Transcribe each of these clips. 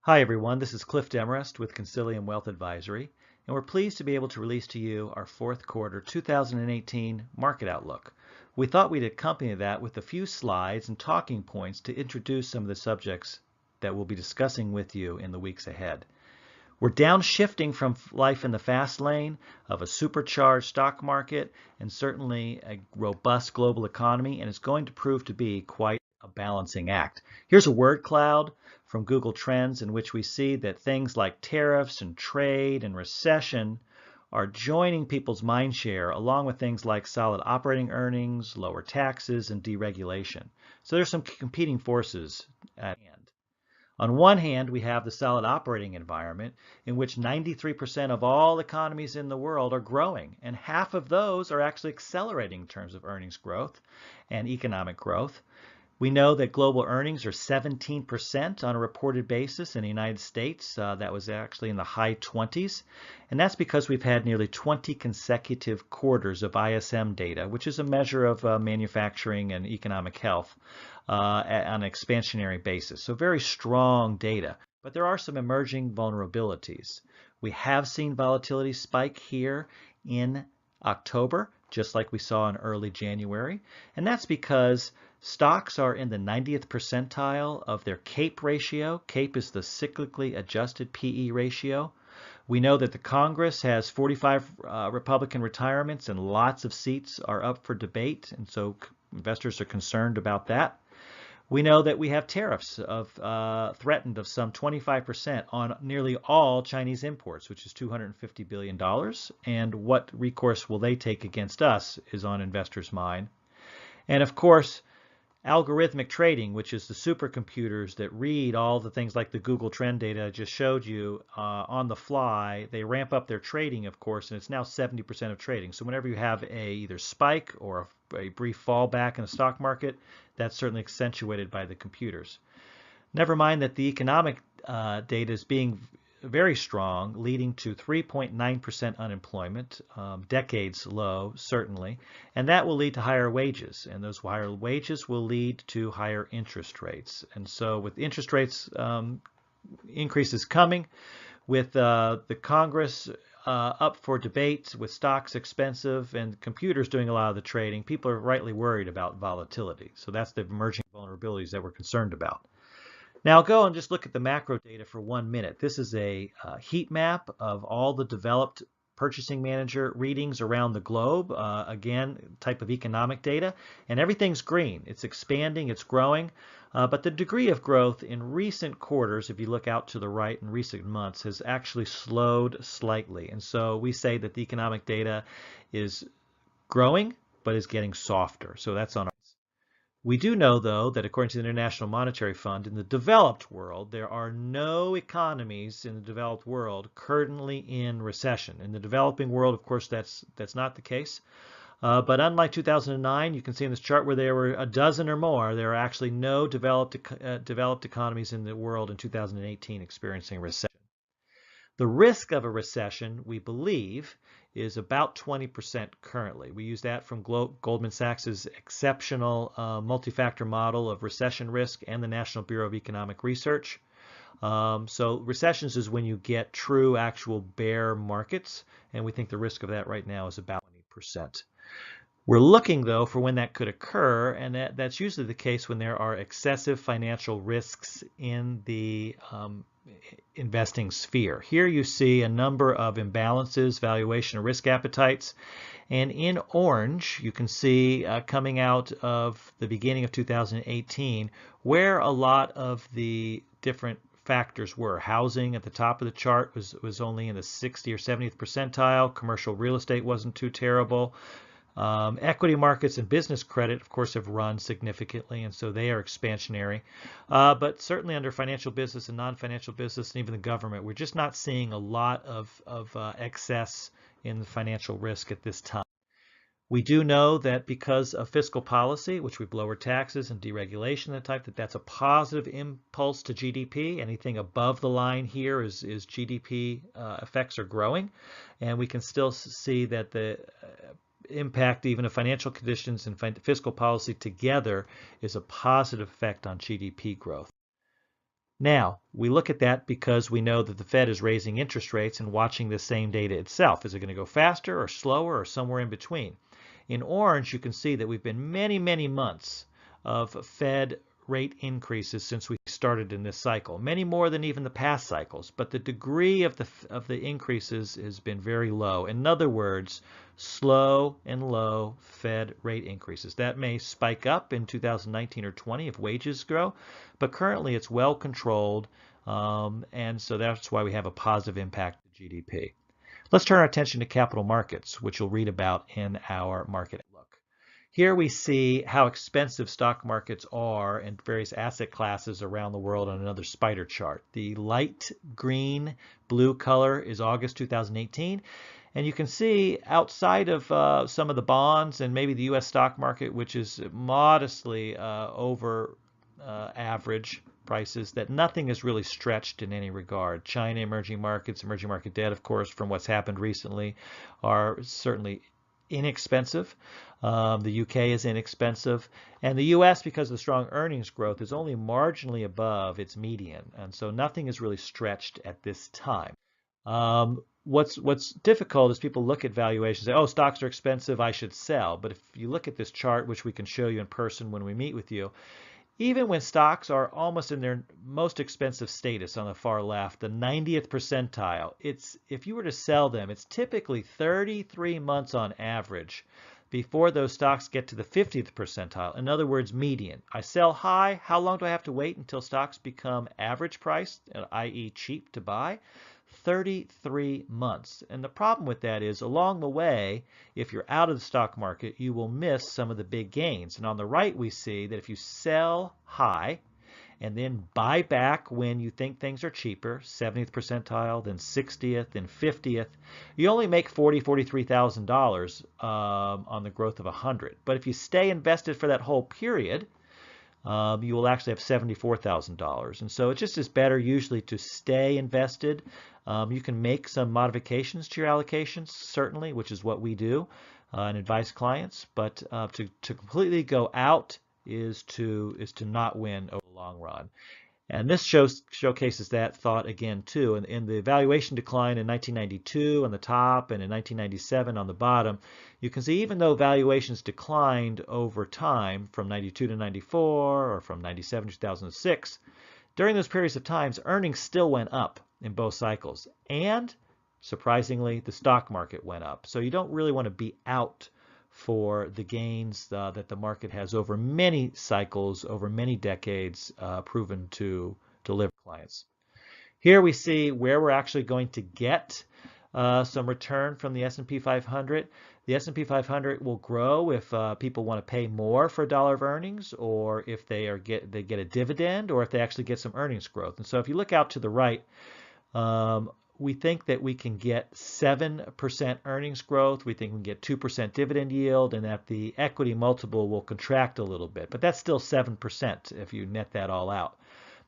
Hi everyone, this is Cliff Demarest with Consilium Wealth Advisory, and we're pleased to be able to release to you our fourth quarter 2018 market outlook. We thought we'd accompany that with a few slides and talking points to introduce some of the subjects that we'll be discussing with you in the weeks ahead. We're downshifting from life in the fast lane of a supercharged stock market and certainly a robust global economy, and it's going to prove to be quite a balancing act. Here's a word cloud from Google Trends in which we see that things like tariffs and trade and recession are joining people's mind share along with things like solid operating earnings, lower taxes, and deregulation. So there's some competing forces at hand. On one hand, we have the solid operating environment in which 93% of all economies in the world are growing, and half of those are actually accelerating in terms of earnings growth and economic growth. We know that global earnings are 17% on a reported basis in the United States. That was actually in the high 20s. And that's because we've had nearly 20 consecutive quarters of ISM data, which is a measure of manufacturing and economic health on an expansionary basis. So very strong data. But there are some emerging vulnerabilities. We have seen volatility spike here in October, just like we saw in early January. And that's because stocks are in the 90th percentile of their CAPE ratio. CAPE is the cyclically adjusted PE ratio. We know that the Congress has 45 Republican retirements and lots of seats are up for debate, and so investors are concerned about that. We know that we have tariffs threatened of some 25% on nearly all Chinese imports, which is $250 billion. And what recourse will they take against us is on investors' mind. And of course, algorithmic trading, which is the supercomputers that read all the things like the Google Trend data I just showed you on the fly. They ramp up their trading, of course, and it's now 70% of trading. So whenever you have a either spike or a brief fallback in the stock market, that's certainly accentuated by the computers. Never mind that the economic data is being very strong, leading to 3.9% unemployment, decades low, certainly, and that will lead to higher wages, and those higher wages will lead to higher interest rates. And so with interest rates increases coming, with the Congress up for debate, with stocks expensive and computers doing a lot of the trading, people are rightly worried about volatility. So that's the emerging vulnerabilities that we're concerned about. Now I'll go and just look at the macro data for 1 minute. This is a heat map of all the developed purchasing manager readings around the globe. Again, type of economic data, and everything's green. It's expanding, it's growing, but the degree of growth in recent quarters, if you look out to the right in recent months, has actually slowed slightly. And so we say that the economic data is growing, but is getting softer. So that's on our. We do know, though, that according to the International Monetary Fund, in the developed world, there are no economies in the developed world currently in recession. In the developing world, of course, that's not the case. But unlike 2009, you can see in this chart where there were a dozen or more, there are actually no developed economies in the world in 2018 experiencing recession. The risk of a recession, we believe, is about 20% currently. We use that from Goldman Sachs's exceptional multi-factor model of recession risk and the National Bureau of Economic Research. So recessions is when you get true actual bear markets, and we think the risk of that right now is about 20%. We're looking, though, for when that could occur, and that's usually the case when there are excessive financial risks in the investing sphere. Here you see a number of imbalances, valuation and risk appetites, and in orange you can see coming out of the beginning of 2018 where a lot of the different factors were. Housing at the top of the chart was only in the 60th or 70th percentile. Commercial real estate wasn't too terrible. Equity markets and business credit, of course, have run significantly, and so they are expansionary. But certainly under financial business and non-financial business, and even the government, we're just not seeing a lot of excess in the financial risk at this time. We do know that because of fiscal policy, which we've lowered taxes and deregulation, that's a positive impulse to GDP. Anything above the line here is GDP effects are growing, and we can still see that the impact even of financial conditions and fiscal policy together is a positive effect on GDP growth. Now, we look at that because we know that the Fed is raising interest rates and watching the same data itself. Is it going to go faster or slower or somewhere in between? In orange, you can see that we've been many, many months of Fed rate increases since we started in this cycle, many more than even the past cycles, but the degree of the increases has been very low. In other words, slow and low Fed rate increases. That may spike up in 2019 or 20 if wages grow, but currently it's well controlled, and so that's why we have a positive impact to GDP. Let's turn our attention to capital markets, which you'll read about in our market outlook. Here we see how expensive stock markets are in various asset classes around the world on another spider chart. The light green blue color is August 2018. And you can see outside of some of the bonds and maybe the U.S. stock market, which is modestly over average prices, that nothing is really stretched in any regard. China, emerging market debt, of course, from what's happened recently, are certainly inexpensive. The UK is inexpensive. And the US, because of the strong earnings growth, is only marginally above its median. And so nothing is really stretched at this time. What's difficult is people look at valuations and say, oh, stocks are expensive, I should sell. But if you look at this chart, which we can show you in person when we meet with you, even when stocks are almost in their most expensive status on the far left, the 90th percentile, if you were to sell them, it's typically 33 months on average before those stocks get to the 50th percentile. In other words, median. I sell high, how long do I have to wait until stocks become average price, i.e. cheap to buy? 33 months. And the problem with that is along the way, if you're out of the stock market, you will miss some of the big gains. And on the right, we see that if you sell high and then buy back when you think things are cheaper, 70th percentile, then 60th, then 50th, you only make $43,000 on the growth of 100. But if you stay invested for that whole period, you will actually have $74,000. And so it just is better usually to stay invested. You can make some modifications to your allocations, certainly, which is what we do and advise clients. But to completely go out is to not win over the long run. And this showcases that thought again too. In the valuation decline in 1992 on the top and in 1997 on the bottom, you can see even though valuations declined over time from 92 to 94 or from 97 to 2006, during those periods of times, earnings still went up in both cycles. And surprisingly, the stock market went up. So you don't really want to be out for the gains that the market has over many cycles, over many decades, proven to deliver clients. Here we see where we're actually going to get some return from the S&P 500. The S&P 500 will grow if people want to pay more for a dollar of earnings, or if they get a dividend, or if they actually get some earnings growth. And so if you look out to the right, we think that we can get 7% earnings growth. We think we can get 2% dividend yield, and that the equity multiple will contract a little bit. But that's still 7% if you net that all out.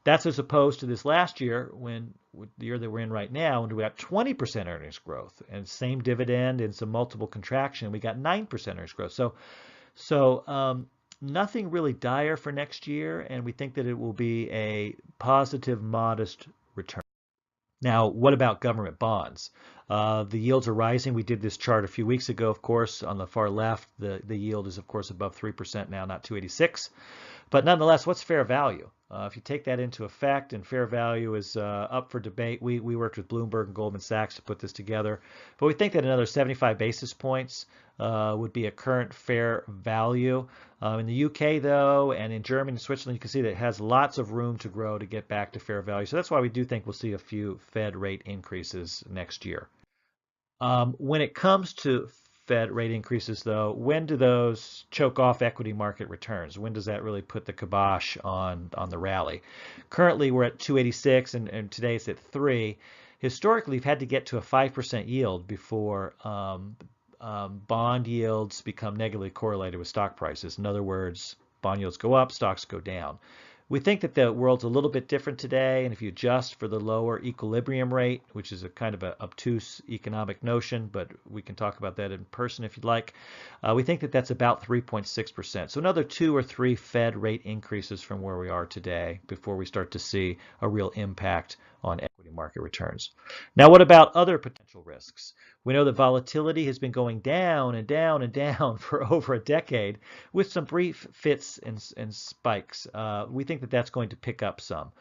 That's as opposed to this last year, the year that we're in right now, when we got 20% earnings growth and same dividend and some multiple contraction. We got 9% earnings growth. So nothing really dire for next year, and we think that it will be a positive, modest return. Now, what about government bonds? The yields are rising. We did this chart a few weeks ago, of course. On the far left, the yield is, of course, above 3% now, not 286. But nonetheless, what's fair value? If you take that into effect, and fair value is up for debate. We worked with Bloomberg and Goldman Sachs to put this together. But we think that another 75 basis points would be a current fair value. In the UK, though, and in Germany and Switzerland, you can see that it has lots of room to grow to get back to fair value. So that's why we do think we'll see a few Fed rate increases next year. When it comes to Fed rate increases, though, when do those choke off equity market returns? When does that really put the kibosh on the rally? Currently, we're at 286, and today it's at 3. Historically, we've had to get to a 5% yield before bond yields become negatively correlated with stock prices. In other words, bond yields go up, stocks go down. We think that the world's a little bit different today, and if you adjust for the lower equilibrium rate, which is a kind of an obtuse economic notion, but we can talk about that in person if you'd like, we think that that's about 3.6%. So another 2 or 3 Fed rate increases from where we are today before we start to see a real impact on equity market returns. Now, what about other potential risks? We know that volatility has been going down and down and down for over a decade with some brief fits and spikes. We think that that's going to pick up some,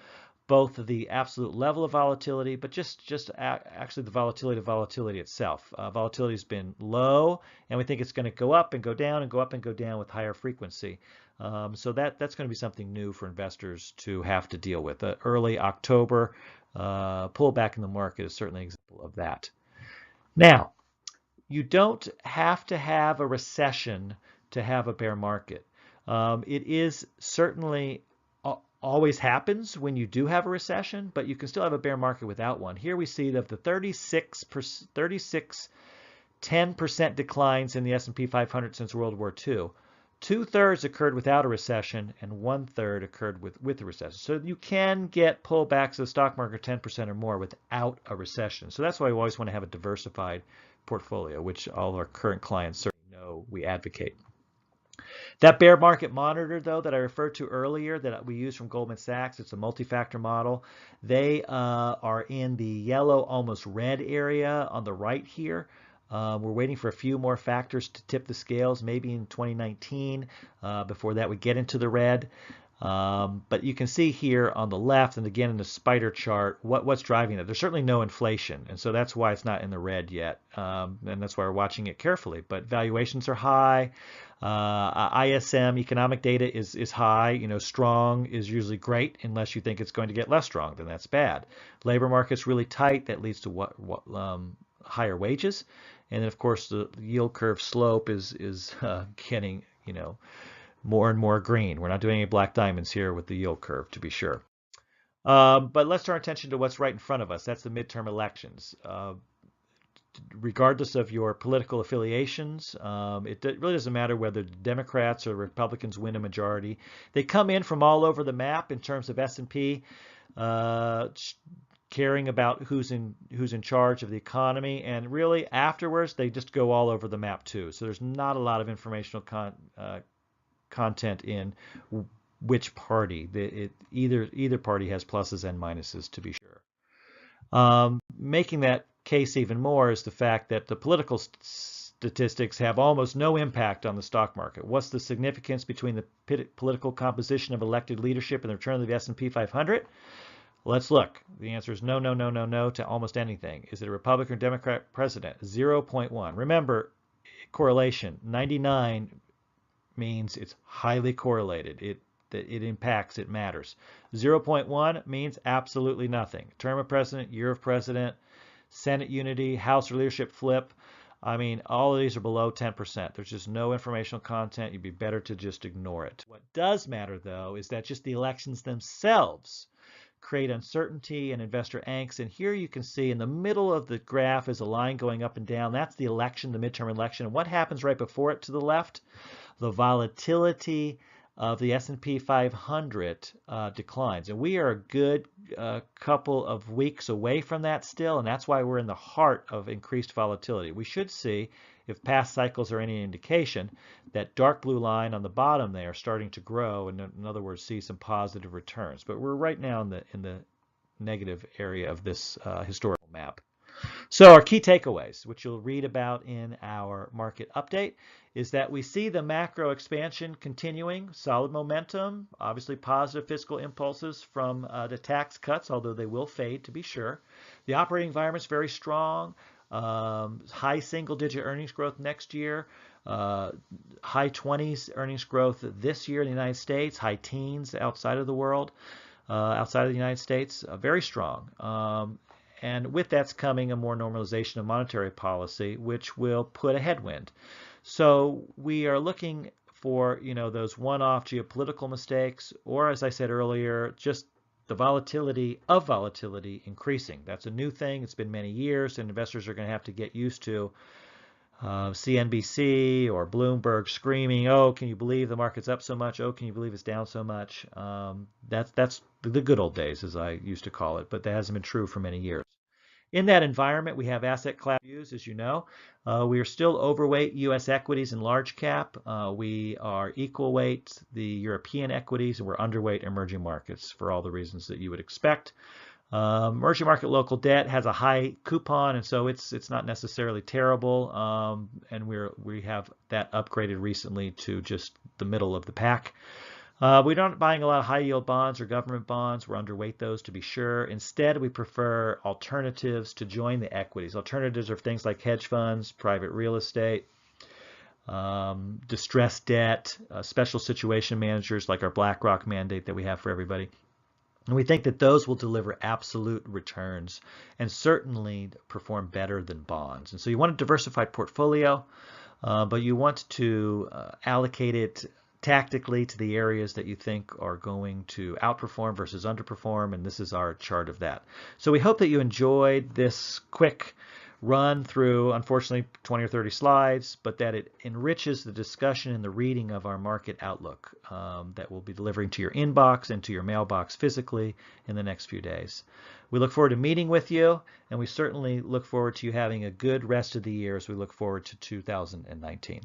both the absolute level of volatility, but just actually the volatility itself. Volatility has been low, and we think it's going to go up and go down and go up and go down with higher frequency. So that's going to be something new for investors to have to deal with. The early October pullback in the market is certainly an example of that. Now, you don't have to have a recession to have a bear market. It is certainly always happens when you do have a recession, but you can still have a bear market without one. Here we see that the 10% declines in the S&P 500 since World War II. 2/3 occurred without a recession, and 1/3 occurred with a recession. So you can get pullbacks of the stock market 10% or more without a recession. So that's why we always want to have a diversified portfolio, which all of our current clients certainly know we advocate. That bear market monitor, though, that I referred to earlier that we use from Goldman Sachs, it's a multi-factor model. They are in the yellow, almost red area on the right here. We're waiting for a few more factors to tip the scales, maybe in 2019. Before that, we get into the red. But you can see here on the left, and again in the spider chart, what's driving that. There's certainly no inflation, and so that's why it's not in the red yet, and that's why we're watching it carefully. But valuations are high. ISM economic data is high. You know, strong is usually great unless you think it's going to get less strong, then that's bad. Labor market's really tight. That leads to higher wages, and then of course the yield curve slope is getting more and more green. We're not doing any black diamonds here with the yield curve, to be sure. But let's turn our attention to what's right in front of us. That's the midterm elections. Regardless of your political affiliations, it really doesn't matter whether Democrats or Republicans win a majority. They come in from all over the map in terms of S&P, caring about who's in charge of the economy, and really afterwards they just go all over the map too. So there's not a lot of informational content in which party. Either party has pluses and minuses, to be sure. Making that case even more is the fact that the political statistics have almost no impact on the stock market. What's the significance between the political composition of elected leadership and the return of the S&P 500? Let's look. The answer is no, no, no, no, no to almost anything. Is it a Republican or Democrat president? 0.1. Remember, correlation. 99 means it's highly correlated. It impacts, it matters. 0.1 means absolutely nothing. Term of president, year of president, Senate unity, House or leadership flip. I mean, all of these are below 10%. There's just no informational content. You'd be better to just ignore it. What does matter, though, is that just the elections themselves create uncertainty and investor angst. And here you can see in the middle of the graph is a line going up and down. That's the election, the midterm election. And what happens right before it to the left? The volatility of the S&P 500 declines. And we are a good couple of weeks away from that still, and that's why we're in the heart of increased volatility. We should see, if past cycles are any indication, that dark blue line on the bottom there starting to grow, and in other words, see some positive returns. But we're right now in the negative area of this historical map. So our key takeaways, which you'll read about in our market update, is that we see the macro expansion continuing, solid momentum, obviously positive fiscal impulses from the tax cuts, although they will fade, to be sure. The operating environment's very strong, high single-digit earnings growth next year, high 20s earnings growth this year in the United States, high teens outside of the world, outside of the United States, very strong. And with that's coming a more normalization of monetary policy, which will put a headwind. So we are looking for, those one-off geopolitical mistakes, or as I said earlier, just the volatility of volatility increasing. That's a new thing. It's been many years, and investors are going to have to get used to CNBC or Bloomberg screaming, "Oh, can you believe the market's up so much? Oh, can you believe it's down so much?" That's the good old days, as I used to call it, but that hasn't been true for many years. In that environment, we have asset class views, as you know. We are still overweight U.S. equities and large cap. We are equal weight the European equities, and we're underweight emerging markets for all the reasons that you would expect. Emerging market local debt has a high coupon, and so it's not necessarily terrible. And we have that upgraded recently to just the middle of the pack. We're not buying a lot of high yield bonds or government bonds. We're underweight those to be sure. Instead, we prefer alternatives to join the equities. Alternatives are things like hedge funds, private real estate, distressed debt, special situation managers like our BlackRock mandate that we have for everybody. And we think that those will deliver absolute returns and certainly perform better than bonds. And so you want a diversified portfolio, but you want to allocate it tactically to the areas that you think are going to outperform versus underperform, and this is our chart of that. So we hope that you enjoyed this quick run through, unfortunately, 20 or 30 slides, but that it enriches the discussion and the reading of our market outlook that we'll be delivering to your inbox and to your mailbox physically in the next few days. We look forward to meeting with you, and we certainly look forward to you having a good rest of the year as we look forward to 2019.